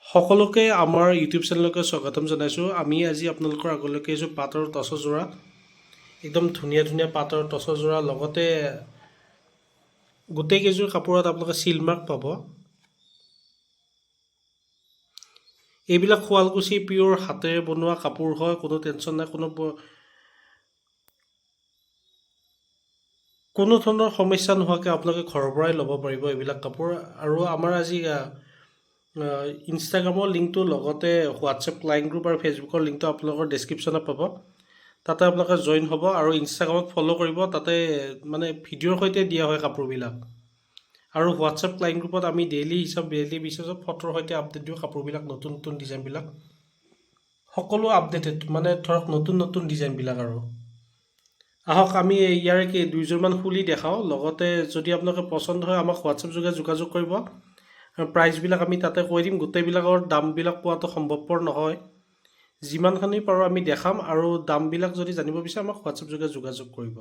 সকলোকে আমাৰ ইউটিউব চেনেলকে স্বাগতম জনাইছোঁ। আমি আজি আপোনালোকৰ আগলৈকে এযোৰ পাটৰ টচৰযোৰা, একদম ধুনীয়া ধুনীয়া পাটৰ টচৰযোৰা, লগতে গোটেইকেইযোৰ কাপোৰত আপোনালোকে চিলমাৰ্ক পাব। এইবিলাক শুৱালকুছি পিয়ৰ হাতেৰে বনোৱা কাপোৰ হয়, কোনো টেনশ্যন নাই, কোনো ধৰণৰ সমস্যা নোহোৱাকৈ আপোনালোকে ঘৰৰ পৰাই ল'ব পাৰিব এইবিলাক কাপোৰ। আৰু আমাৰ আজি ইনষ্টাগ্ৰামৰ লিংকটো, লগতে হোৱাটছএপ ক্লাইণ্ট গ্ৰুপ আৰু ফেচবুকৰ লিংকটো আপোনালোকৰ ডেছক্ৰিপশ্যনত পাব। তাতে আপোনালোকে জইন হ'ব আৰু ইনষ্টাগ্ৰামত ফ'ল' কৰিব। তাতে মানে ভিডিঅ'ৰ সৈতে দিয়া হয় কাপোৰবিলাক। আৰু হোৱাটছএপ ক্লাইণ্ট গ্ৰুপত আমি ডেইলি বেচিছত ফটোৰ সৈতে আপডেট দিওঁ কাপোৰবিলাক, নতুন নতুন ডিজাইনবিলাক, সকলো আপডেটেড, মানে ধৰক নতুন নতুন ডিজাইনবিলাক। আৰু আহক আমি ইয়াৰে দুইযোৰমান খুলি দেখাওঁ। লগতে যদি আপোনালোকে পচন্দ হয় আমাক হোৱাটছএপ যোগে যোগাযোগ কৰিব। প্ৰাইচবিলাক আমি তাতে কৈ দিম। গোটেইবিলাকৰ দামবিলাক পোৱাটো সম্ভৱপৰ নহয়, যিমানখিনি পাৰোঁ আমি দেখাম। আৰু দামবিলাক যদি জানিব বিচাৰে আমাক হোৱাটছএপ যোগে যোগাযোগ কৰিব।